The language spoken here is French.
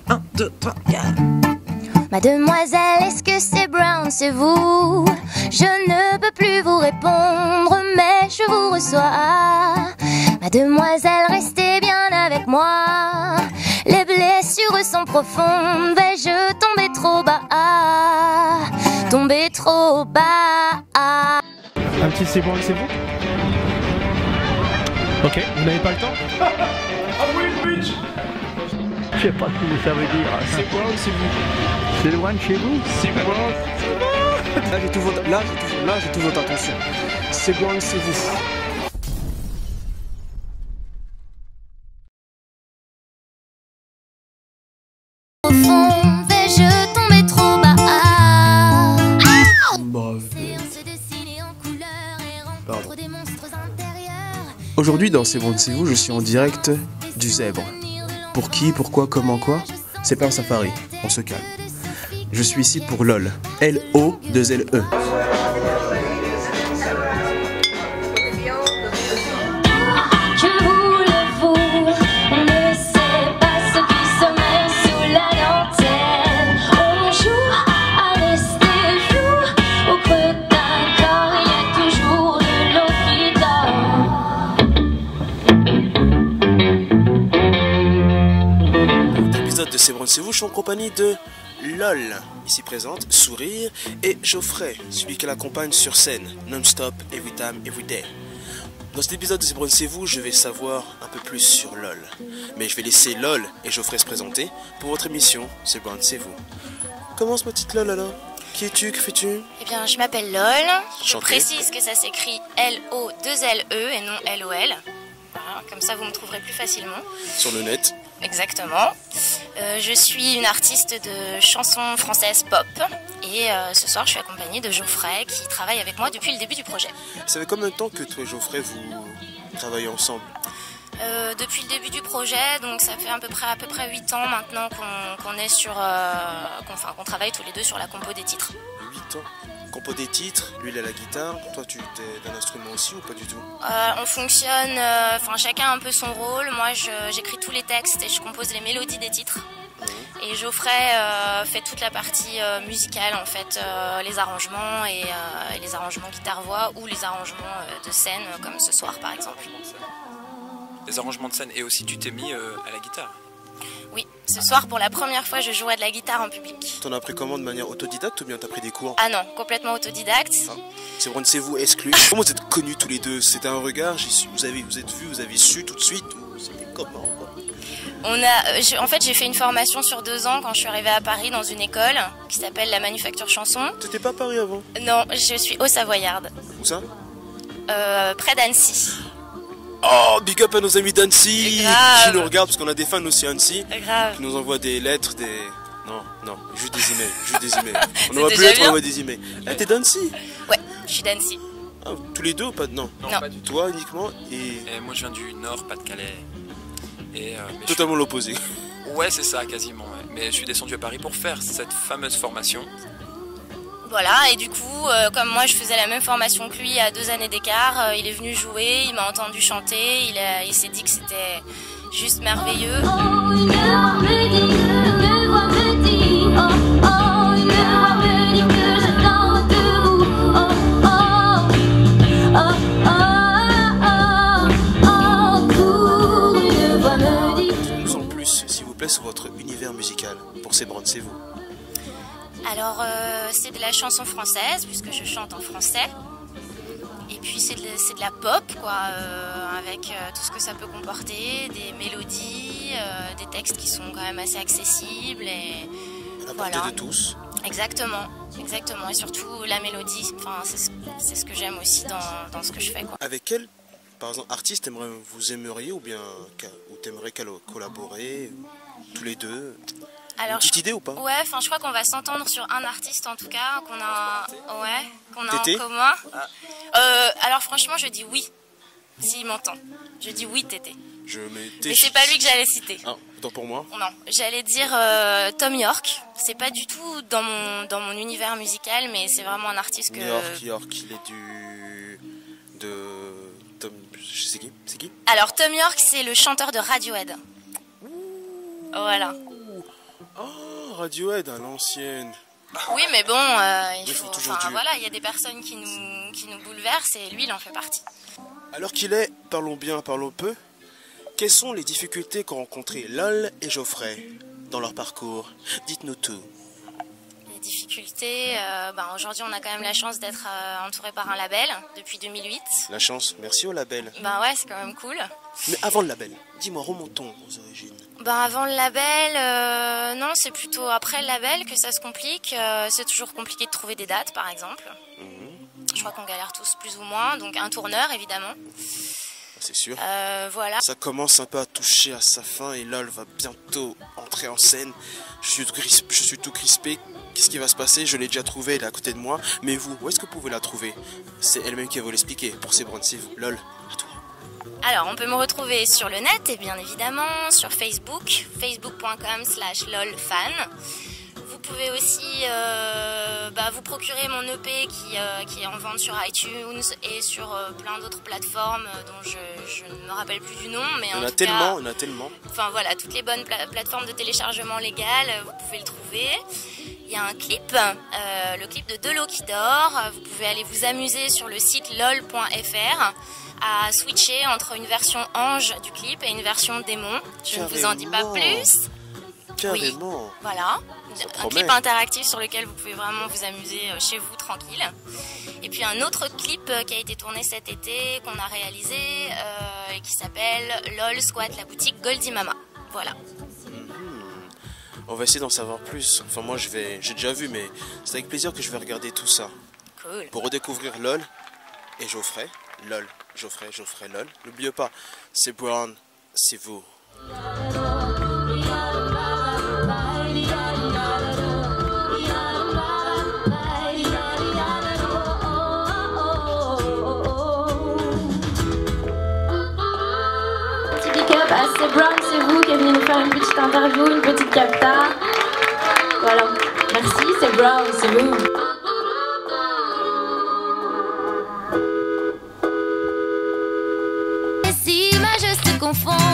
1, 2, 3, 4. Mademoiselle, est-ce que c'est Brown, c'est vous? Je ne peux plus vous répondre, mais je vous reçois. Mademoiselle, restez bien avec moi. Les blessures sont profondes, vais-je tomber trop bas? Tomber trop bas. Un petit c'est bon, c'est vous? Ok, vous n'avez pas le temps? Ah oui, bitch. Je sais pas ce que ça veut dire. C'est quoi c'est vous? C'est loin de chez vous? C'est quoi? Là j'ai tout votre attention. C'est bon, c'est vous. Au fond, vais-je tomber trop bas? Séance dessinée en couleur et rencontre des monstres intérieurs. Aujourd'hui dans C'est bon de c'est vous, je suis en direct du Zèbre. Pour qui, pourquoi, comment, quoi? C'est pas un safari, on se calme. Je suis ici pour LOL. L-O-2-L-E. Je vous l'avoue, on ne sait pas ce qui sommeille sous la dentelle. On joue à rester fou. Au creux d'un corps, il y a toujours de l'eau qui dort. Dans cet épisode de C'est bon de c'est vous, je suis en compagnie de LOL, ici présente, Sourire, et Geoffrey, celui qui l'accompagne sur scène, non-stop, every time, every day. Dans cet épisode de C'est bon de c'est vous, je vais savoir un peu plus sur LOL. Mais je vais laisser LOL et Geoffrey se présenter pour votre émission C'est bon de c'est vous. Commence ma petite LOL alors. Qui es-tu? Que fais-tu? Eh bien, je m'appelle LOL. Je Chanté. précise que ça s'écrit L-O-2-L-E et non L-O-L. Voilà, comme ça, vous me trouverez plus facilement. Sur le net. Exactement. Je suis une artiste de chansons françaises pop. Et ce soir, je suis accompagnée de Geoffrey qui travaille avec moi depuis le début du projet. Ça fait combien de temps que toi et Geoffrey vous travaillez ensemble? Depuis le début du projet, donc ça fait à peu près 8 ans maintenant qu'on est sur, qu'on travaille tous les deux sur la compo des titres. 8 ans. Compo des titres, lui il a la guitare, toi tu t'es d'un instrument aussi ou pas du tout? On fonctionne, chacun a un peu son rôle. Moi j'écris tous les textes et je compose les mélodies des titres. Et Geoffrey fait toute la partie musicale en fait, les arrangements et les arrangements guitare-voix ou les arrangements de scène comme ce soir par exemple. Les arrangements de scène et aussi tu t'es mis à la guitare. Oui, ce soir pour la première fois je jouais de la guitare en public. T'en as appris comment, de manière autodidacte ou bien t'as pris des cours? Ah non, complètement autodidacte. C'est bon, c'est vous exclu. Comment vous êtes connus tous les deux? C'était un regard, vous êtes vus, vous avez su tout de suite ou c'était comment quoi? En fait j'ai fait une formation sur 2 ans quand je suis arrivée à Paris dans une école qui s'appelle la Manufacture Chanson. T'étais pas à Paris avant? Non, je suis au Savoyarde. Où ça? Près d'Annecy. Oh, big up à nos amis d'Annecy Grave. qui nous regardent parce qu'on a des fans aussi à Annecy. Grave. Qui nous envoient des lettres, des... Non, juste des emails, On C'est envoie plus déjà lettres, on bien. envoie des emails. Ah, t'es d'Annecy? Ouais, je suis d'Annecy. Ah, tous les deux ou pas? Non. Non, Non. pas du tout. Toi uniquement Et moi je viens du Nord, Pas-de-Calais. Et mais totalement l'opposé. Ouais, c'est ça, quasiment. Ouais. Mais je suis descendu à Paris pour faire cette fameuse formation. Voilà, et du coup, comme moi je faisais la même formation que lui à 2 années d'écart, il est venu jouer, il m'a entendu chanter, il s'est dit que c'était juste merveilleux. Oh, une voix me dit, une voix me dit, oh, oh, une voix me dit que j'attends de vous, cours, une voix me dit. Dites-nous en plus, s'il vous plaît, sur votre univers musical. Pour C'est bon, c'est vous. Alors, c'est de la chanson française, puisque je chante en français. Et puis c'est de la pop, quoi, avec tout ce que ça peut comporter, des mélodies, des textes qui sont quand même assez accessibles. Et À la portée voilà. de tous. Exactement, exactement. Et surtout la mélodie, c'est ce que j'aime aussi dans ce que je fais, quoi. Avec quel, par exemple, artiste vous aimeriez ou bien t'aimerais collaborer tous les deux? Alors, Une petite idée ou pas? Ouais, je crois qu'on va s'entendre sur un artiste en tout cas, qu'on a Tété en commun. Alors franchement, je dis oui, s'il m'entend. Je dis oui, Tété. Mais c'est pas lui que j'allais citer. Ah, autant pour moi. Non, j'allais dire Tom York. C'est pas du tout dans mon univers musical, mais c'est vraiment un artiste que... York, il est Tom... C'est qui? Alors Tom York, c'est le chanteur de Radiohead. Voilà. Oh, Radiohead à l'ancienne. Oui, mais bon, Il faut toujours Dieu. voilà, il y a des personnes qui nous bouleversent et lui, il en fait partie. Alors qu'il est, parlons bien, parlons peu, quelles sont les difficultés qu'ont rencontrées Lol et Geoffrey dans leur parcours? Dites-nous tout. Les difficultés, aujourd'hui, on a quand même la chance d'être entouré par un label depuis 2008. La chance, merci au label. Ben ouais, c'est quand même cool. Mais avant le label, dis-moi, remontons aux origines. Ben avant le label, non, c'est plutôt après le label que ça se complique. C'est toujours compliqué de trouver des dates, par exemple. Je crois qu'on galère tous plus ou moins, donc un tourneur, évidemment. C'est sûr. Voilà. Ça commence un peu à toucher à sa fin et Lol va bientôt entrer en scène. Je suis tout crispé. Qu'est-ce qui va se passer? Je l'ai déjà trouvée, elle est à côté de moi. Mais vous, où est-ce que vous pouvez la trouver? C'est elle-même qui va vous l'expliquer. Pour ces brands, c'est vous. Lol, à toi. Alors, on peut me retrouver sur le net, et bien évidemment, sur Facebook, facebook.com/lolfan. Vous pouvez aussi vous procurer mon EP qui est en vente sur iTunes et sur plein d'autres plateformes dont je ne me rappelle plus du nom. Mais Il y en a tellement. Enfin voilà, toutes les bonnes plateformes de téléchargement légal, vous pouvez le trouver. Il y a un clip, le clip de Delo qui dort. Vous pouvez aller vous amuser sur le site lol.fr à switcher entre une version ange du clip et une version démon. Je ne vous en dis pas plus. Carrément. Oui, voilà. Un clip interactif sur lequel vous pouvez vraiment vous amuser chez vous, tranquille. Et puis un autre clip qui a été tourné cet été, qu'on a réalisé, et qui s'appelle LOL Squat, la boutique Goldie Mama. Voilà. On va essayer d'en savoir plus. Enfin, moi, j'ai déjà vu, mais c'est avec plaisir que je vais regarder tout ça. Cool. Pour redécouvrir Lol et Geoffrey. Lol, Geoffrey, Lol. N'oubliez pas, c'est Brown, c'est vous. C'est Brown, c'est vous qui est venu nous faire une petite interview, une petite capta. Voilà. Merci, c'est Brown, c'est vous. Les images se confondent.